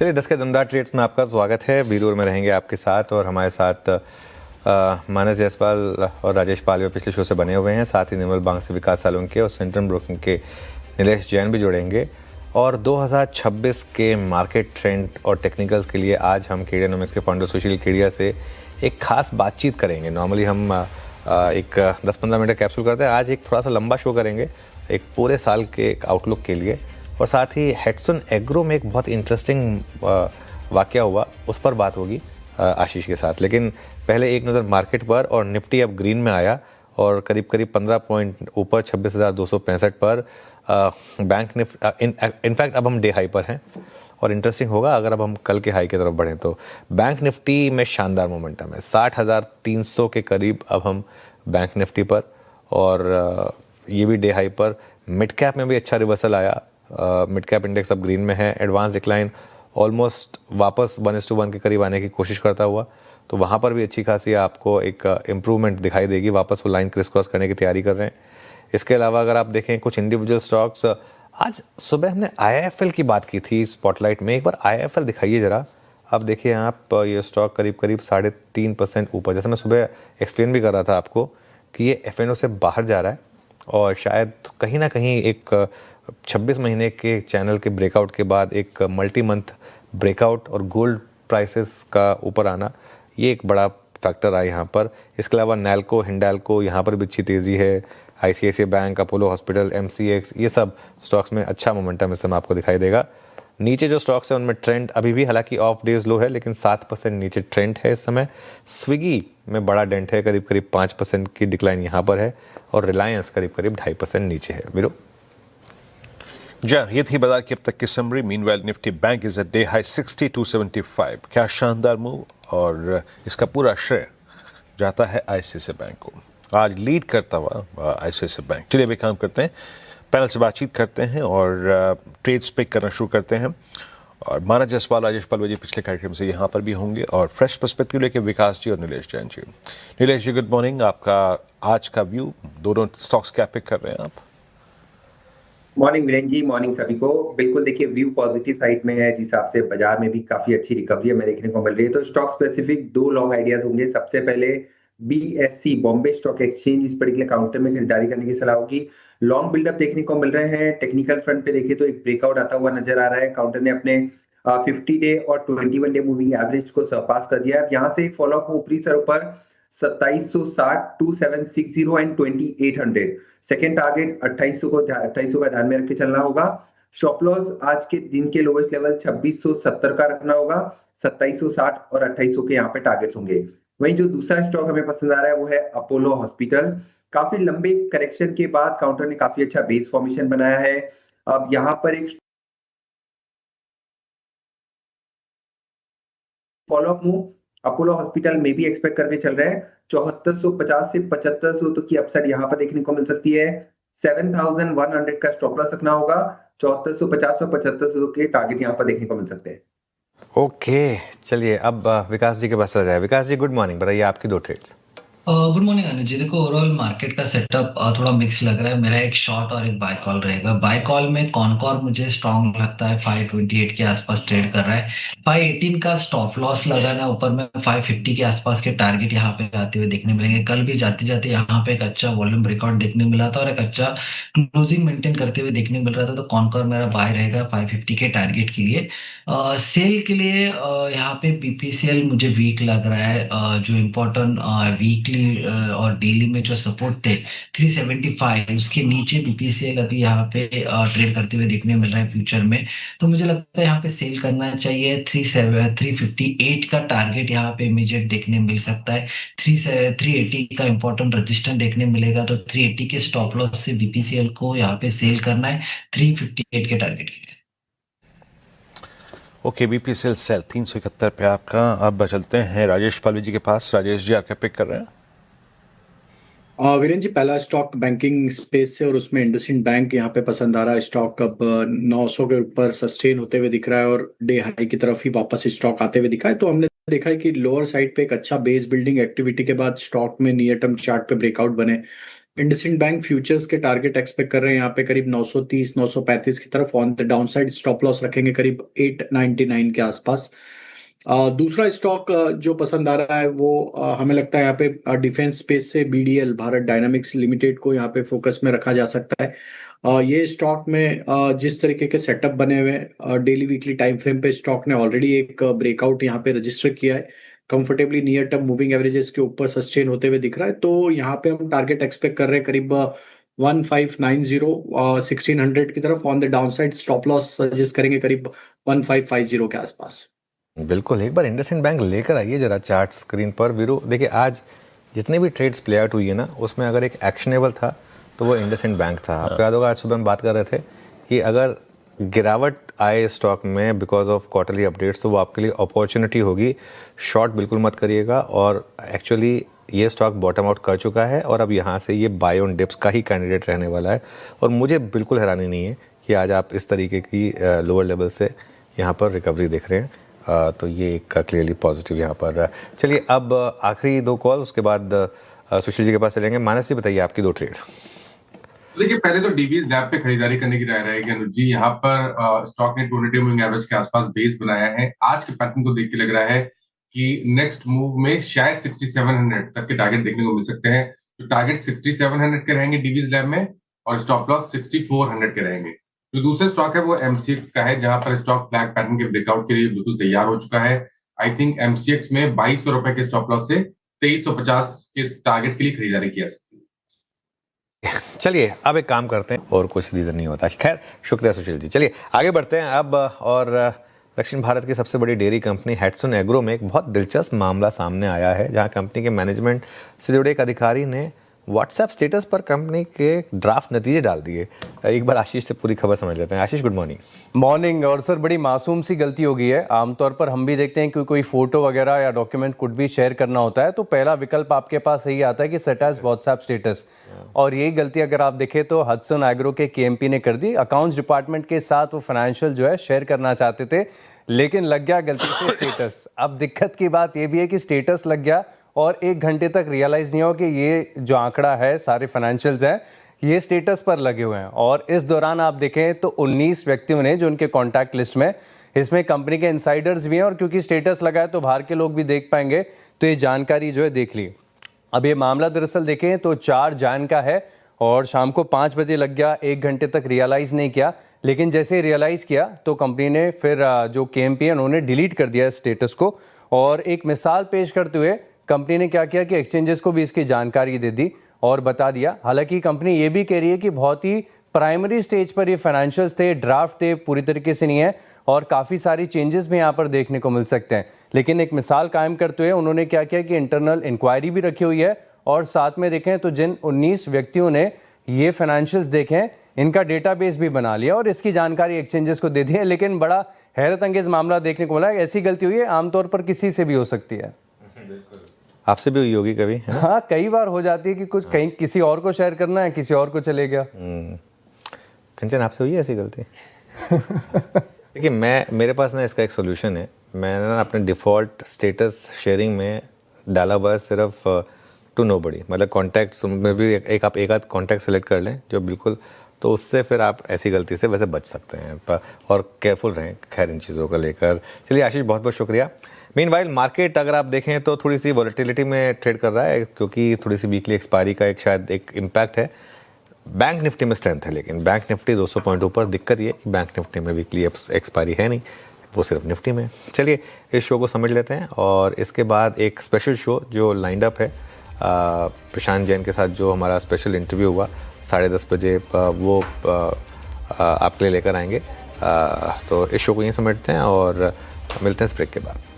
चलिए 10 के दमदार ट्रेड्स में आपका स्वागत है। वीरूर में रहेंगे आपके साथ और हमारे साथ मानस जायसवाल और राजेश पाल पिछले शो से बने हुए हैं। साथ ही निर्मल बांग से विकास सालुंके और सेंट्रम ब्रोकिंग के नीलेश जैन भी जुड़ेंगे। और 2026 के मार्केट ट्रेंड और टेक्निकल्स के लिए आज हम केडियानोमिक्स के फाउंडर सुशील केडिया से एक खास बातचीत करेंगे। नॉर्मली हम एक 10-15 मिनट का कैप्सूल करते हैं, आज एक थोड़ा सा लंबा शो करेंगे एक पूरे साल के एक आउटलुक के लिए। और साथ ही हेटसन एग्रो में एक बहुत इंटरेस्टिंग वाकया हुआ, उस पर बात होगी आशीष के साथ। लेकिन पहले एक नज़र मार्केट पर, और निफ्टी अब ग्रीन में आया और करीब 15 पॉइंट ऊपर 26,265 पर। बैंक निफ्टी इनफैक्ट अब हम डे हाई पर हैं और इंटरेस्टिंग होगा अगर अब हम कल के हाई की तरफ बढ़ें तो। बैंक निफ्टी में शानदार मोमेंटम है, 60,300 के करीब अब हम बैंक निफ्टी पर, और ये भी डे हाई पर। मिड कैप में भी अच्छा रिवर्सल आया, मिड कैप इंडेक्स अब ग्रीन में है। एडवांस डिक्लाइन ऑलमोस्ट वापस 1:1 के करीब आने की कोशिश करता हुआ, तो वहाँ पर भी अच्छी खासी आपको एक इम्प्रूवमेंट दिखाई देगी। वापस वो लाइन क्रिस क्रॉस करने की तैयारी कर रहे हैं। इसके अलावा अगर आप देखें कुछ इंडिविजुअल स्टॉक्स, आज सुबह हमने IIFL की बात की थी स्पॉटलाइट में, एक बार IIFL दिखाइए ज़रा। अब देखिए आप, ये स्टॉक करीब 3.5% ऊपर, जैसे मैं सुबह एक्सप्लेन भी कर रहा था आपको कि ये FNO से बाहर जा रहा है और शायद कहीं ना कहीं एक 26 महीने के चैनल के ब्रेकआउट के बाद एक मल्टी मंथ ब्रेकआउट और गोल्ड प्राइसेस का ऊपर आना, ये एक बड़ा फैक्टर आया यहाँ पर। इसके अलावा नैल्को, हिंडाल्को, यहाँ पर भी अच्छी तेज़ी है। ICICI bank, Apollo hospital, MCX, ये सब स्टॉक्स में अच्छा मोमेंटम इस समय आपको दिखाई देगा। नीचे जो स्टॉक्स हैं उनमें ट्रेंड अभी भी, हालांकि ऑफ डेज लो है, लेकिन 7% नीचे ट्रेंड है इस समय। स्विगी में बड़ा डेंट है, करीब 5% की डिक्लाइन यहाँ पर है। और रिलायंस करीब 2.5% नीचे है। वीरो ये थी बाजार की अब तक की समरी। Meanwhile Nifty bank is at day high 62,275। क्या शानदार मूव, और इसका पूरा श्रेय जाता है ICICI बैंक को। आज लीड करता हुआ ICICI बैंक। चलिए अभी काम करते हैं, पैनल से बातचीत करते हैं और ट्रेड्स पिक करना शुरू करते हैं। और मानस जायसवाल, राजेश पाल जी पिछले कार्यक्रम से यहाँ पर भी होंगे, और फ्रेश पर्सपेक्टिव लेके विकास जी और नीलेश जैन जी। नीलेश जी, गुड मॉर्निंग। आपका आज का व्यू, दोनों स्टॉक्स क्या पिक कर रहे हैं आप? मॉर्निंग वीरेंद्र जी, मॉर्निंग सभी को। बिल्कुल देखिए, व्यू पॉजिटिव साइड में है, जिस हिसाब से बाजार में भी काफी अच्छी रिकवरी हमें देखने को मिल रही है। तो स्टॉक स्पेसिफिक 2 लॉन्ग आइडियाज होंगे। सबसे पहले BSE बॉम्बे स्टॉक एक्सचेंज, इस पर्टिकुलर काउंटर में खरीदारी करने की सलाह होगी। लॉन्ग बिल्डअप देखने को मिल रहे हैं। टेक्निकल फ्रंट पे देखें तो एक ब्रेकआउट आता हुआ नजर आ रहा है। काउंटर ने अपने 50 डे और 21 डे मूविंग एवरेज को सरपास कर दिया है। यहाँ से एक फॉलोअप ऊपरी सर पर 2760, 2760 एंड 2800। सेकेंड टारगेट 2800 का ध्यान में रख के चलना होगा। स्टॉप लॉस आज के दिन के लोवेस्ट लेवल 2670 का रखना होगा। 2760 और 2800 के यहाँ पे टारगेट्स होंगे। वहीं जो दूसरा स्टॉक हमें पसंद आ रहा है वो है अपोलो हॉस्पिटल। काफी लंबे करेक्शन के बाद काउंटर ने काफी अच्छा बेस फॉर्मेशन बनाया है। अब यहाँ पर एक फॉलोअप मूव अपोलो हॉस्पिटल में भी एक्सपेक्ट करके चल रहे हैं। 7450 से 7500 तक की अपसाइड यहाँ पर देखने को मिल सकती है। 7100 का स्टॉप लॉस रखना होगा। 7450 और 7500 के टारगेट यहाँ पर देखने को मिल सकते हैं। ओके, चलिए अब विकास जी के पास आ जाए। विकास जी, गुड मॉर्निंग, बताइए आपकी 2 ट्रेड्स। गुड मॉर्निंग अनुज जी। देखो, ओवरऑल मार्केट का सेटअप थोड़ा मिक्स लग रहा है। मेरा एक शॉर्ट और एक बाय कॉल रहेगा। बाय कॉल में कॉनकॉर मुझे स्ट्रांग लगता है, 528 के आसपास ट्रेड कर रहा है। 518 का स्टॉप लॉस लगाना है, ऊपर में 550 के आसपास के टारगेट यहाँ पे आते हुए देखने मिलेंगे। कल भी जाते जाते यहाँ पे एक अच्छा वॉल्यूम ब्रेकआउट देखने मिला था और एक अच्छा क्लोजिंग मेंटेन करते हुए देखने मिल रहा था। तो कॉनकॉर मेरा बाय रहेगा 550 के टारगेट के लिए। सेल के लिए यहाँ पे BPCL मुझे वीक लग रहा है। जो इम्पोर्टेंट वीकली और डेली में जो सपोर्ट थे 375, उसके नीचे BPCL अभी यहाँ पे ट्रेड करते हुए देखने मिल रहा है फ्यूचर में। तो मुझे लगता है यहाँ पे सेल करना चाहिए। 358 का टारगेट यहाँ पे इमीडिएट देखने मिल सकता है। 380 का इम्पोर्टेंट रजिस्टेंस देखने मिलेगा, तो 380 के स्टॉप लॉस से BPCL को यहाँ पे सेल करना है 358 के टारगेट के लिए। ओके, BPCL सेल 371 पे आपका। अब चलते हैं राजेश पाल जी के पास। राजेश जी, आप क्या पिक कर रहे हैं? वीरेंद्र जी, पहला स्टॉक बैंकिंग स्पेस से और उसमें इंडसइंड बैंक यहाँ पे पसंद आ रहा है। स्टॉक अब 900 के ऊपर सस्टेन होते हुए दिख रहा है और डे हाई की तरफ ही वापस स्टॉक आते हुए दिखा है। तो हमने देखा है कि लोअर साइड पे एक अच्छा बेस बिल्डिंग एक्टिविटी के बाद स्टॉक में नियर टर्म चार्ट पे ब्रेकआउट बने। इंडसइंड बैंक फ्यूचर्स के टारगेट एक्सपेक्ट कर रहे हैं यहाँ पे करीब 930 935 की तरफ। On the down side stop loss रखेंगे करीब 899 के आसपास। दूसरा स्टॉक जो पसंद आ रहा है वो हमें लगता है यहाँ पे डिफेंस स्पेस से BDL भारत डायनामिक्स लिमिटेड को यहाँ पे फोकस में रखा जा सकता है। ये स्टॉक में जिस तरीके के सेटअप बने हुए हैं डेली वीकली टाइम फ्रेम पे स्टॉक ने ऑलरेडी एक ब्रेकआउट यहाँ पे रजिस्टर किया है, comfortably near term moving averages के ऊपर सस्टेन होते हुए दिख रहा है। तो यहाँ पे हम टारगेट एक्सपेक्ट कर रहे हैं करीब 1590 1600 की तरफ। On the down side stop loss suggest करेंगे करीब 1550 के आसपास। बिल्कुल, एक बार इंडसइंड बैंक लेकर आइए जरा चार्ट स्क्रीन पर वीरू। देखिए आज जितने भी ट्रेड्स प्ले आउट हुई है ना, उसमें अगर एक एक्शनेबल था तो वो इंडसइंड बैंक था। आपको याद होगा आज सुबह हम बात कर रहे थे कि अगर गिरावट आए स्टॉक में बिकॉज ऑफ क्वार्टरली अपडेट्स तो वो आपके लिए अपॉर्चुनिटी होगी। शॉर्ट बिल्कुल मत करिएगा, और एक्चुअली ये स्टॉक बॉटम आउट कर चुका है और अब यहाँ से ये बाय ऑन डिप्स का ही कैंडिडेट रहने वाला है। और मुझे बिल्कुल हैरानी नहीं है कि आज आप इस तरीके की लोअर लेवल से यहाँ पर रिकवरी देख रहे हैं। तो ये एक क्लियरली पॉजिटिव यहाँ पर। चलिए अब आखिरी दो कॉल, उसके बाद सुशील जी के पास चलेंगे। मानस जी बताइए आपकी दो ट्रेड्स। देखिए पहले तो डीबीज लैब पे खरीदारी करने की राय रहेगी अनुज जी। यहाँ पर स्टॉक ने 200 मूविंग एवरेज के आसपास बेस बनाया है। आज के पैटर्न को देख के लग रहा है कि नेक्स्ट मूव में शायद 6700 तक के टारगेट देखने को मिल सकते हैं। तो टारगेट 6700 के रहेंगे डीबीज लैब में, और स्टॉप लॉस 6400 के रहेंगे। जो दूसरा स्टॉक है वो एमसीएक्स का है, जहां पर स्टॉक फ्लैग पैटर्न के ब्रेकआउट के लिए बिल्कुल तैयार हो चुका है। आई थिंक एमसीएक्स में 2200 रुपए के स्टॉप लॉस से 2350 के टारगेट के लिए खरीदारी की जा सकती है। चलिए अब एक काम करते हैं, और कुछ रीज़न नहीं होता। खैर शुक्रिया सुशील जी। चलिए आगे बढ़ते हैं अब, और दक्षिण भारत की सबसे बड़ी डेयरी कंपनी हैट्सुन एग्रो में एक बहुत दिलचस्प मामला सामने आया है, जहां कंपनी के मैनेजमेंट से जुड़े एक अधिकारी ने व्हाट्सएप स्टेटस पर कंपनी के ड्राफ्ट नतीजे डाल दिए। एक बार आशीष से पूरी खबर समझ लेते हैं। आशीष गुड मॉर्निंग। मॉर्निंग। और सर बड़ी मासूम सी गलती हो गई है। आमतौर पर हम भी देखते हैं कि कोई फोटो वगैरह या डॉक्यूमेंट कुछ भी शेयर करना होता है तो पहला विकल्प आपके पास यही आता है कि सेट एज व्हाट्सएप स्टेटस, और यही गलती अगर आप देखें तो हैट्सुन एग्रो के केएमपी ने कर दी। अकाउंट्स डिपार्टमेंट के साथ वो फाइनेंशियल जो है शेयर करना चाहते थे, लेकिन लग गया गलती से स्टेटस। अब दिक्कत की बात ये भी है कि स्टेटस लग गया और 1 घंटे तक रियलाइज नहीं हो कि ये जो आंकड़ा है, सारे फाइनेंशियल्स हैं, ये स्टेटस पर लगे हुए हैं। और इस दौरान आप देखें तो 19 व्यक्तियों ने जो उनके कॉन्टैक्ट लिस्ट में, इसमें कंपनी के इनसाइडर्स भी हैं, और क्योंकि स्टेटस लगा है तो बाहर के लोग भी देख पाएंगे, तो ये जानकारी जो है देख ली। अब ये मामला दरअसल देखें तो 4 जैन का है, और शाम को 5 बजे लग गया। 1 घंटे तक रियलाइज़ नहीं किया, लेकिन जैसे रियलाइज़ किया तो कंपनी ने फिर जो केएमपी है उन्होंने डिलीट कर दिया स्टेटस को। और एक मिसाल पेश करते हुए कंपनी ने क्या किया कि एक्सचेंजेस को भी इसकी जानकारी दे दी और बता दिया। हालांकि कंपनी ये भी कह रही है कि बहुत ही प्राइमरी स्टेज पर ये फाइनेंशियल्स थे, ड्राफ्ट थे, पूरी तरीके से नहीं है, और काफ़ी सारी चेंजेस भी यहाँ पर देखने को मिल सकते हैं। लेकिन एक मिसाल कायम करते हुए उन्होंने क्या किया कि इंटरनल इंक्वायरी भी रखी हुई है, और साथ में देखें तो जिन 19 व्यक्तियों ने ये फाइनेंशियल्स देखे इनका डेटाबेस भी बना लिया और इसकी जानकारी एक्सचेंजेस को दे दी है। लेकिन बड़ा हैरत अंगेज मामला देखने को मिला। ऐसी गलती हुई है, आमतौर पर किसी से भी हो सकती है। आपसे भी हुई होगी कभी, है ना? हाँ, कई बार हो जाती है कि कुछ कहीं किसी और को शेयर करना है, किसी और को चले गया। कंचन आपसे हुई है ऐसी गलती? देखिए मेरे पास ना इसका एक सोल्यूशन है। मैंने ना अपने डिफ़ॉल्ट स्टेटस शेयरिंग में डाला हुआ है सिर्फ टू नोबडी, मतलब कॉन्टैक्ट्स में भी एक आध कॉन्टैक्ट सेलेक्ट कर लें जो बिल्कुल, तो उससे फिर आप ऐसी गलती से वैसे बच सकते हैं, और केयरफुल रहें खैर इन चीज़ों को लेकर। चलिए आशीष बहुत बहुत शुक्रिया। मीनवाइल मार्केट अगर आप देखें तो थोड़ी सी वॉलेटिलिटी में ट्रेड कर रहा है, क्योंकि थोड़ी सी वीकली एक्सपायरी का शायद एक इम्पैक्ट है। बैंक निफ्टी में स्ट्रेंथ है, लेकिन बैंक निफ्टी 200 पॉइंट ऊपर। दिक्कत ये कि बैंक निफ्टी में वीकली एक्सपायरी है नहीं, वो सिर्फ निफ्टी में। चलिए इस शो को समझ लेते हैं, और इसके बाद एक स्पेशल शो जो लाइंड अप है प्रशांत जैन के साथ, जो हमारा स्पेशल इंटरव्यू हुआ 10:30 बजे, वो आपके लिए लेकर आएंगे। तो इस शो को यहीं समेटते हैं और मिलते हैं इस ब्रेक के बाद।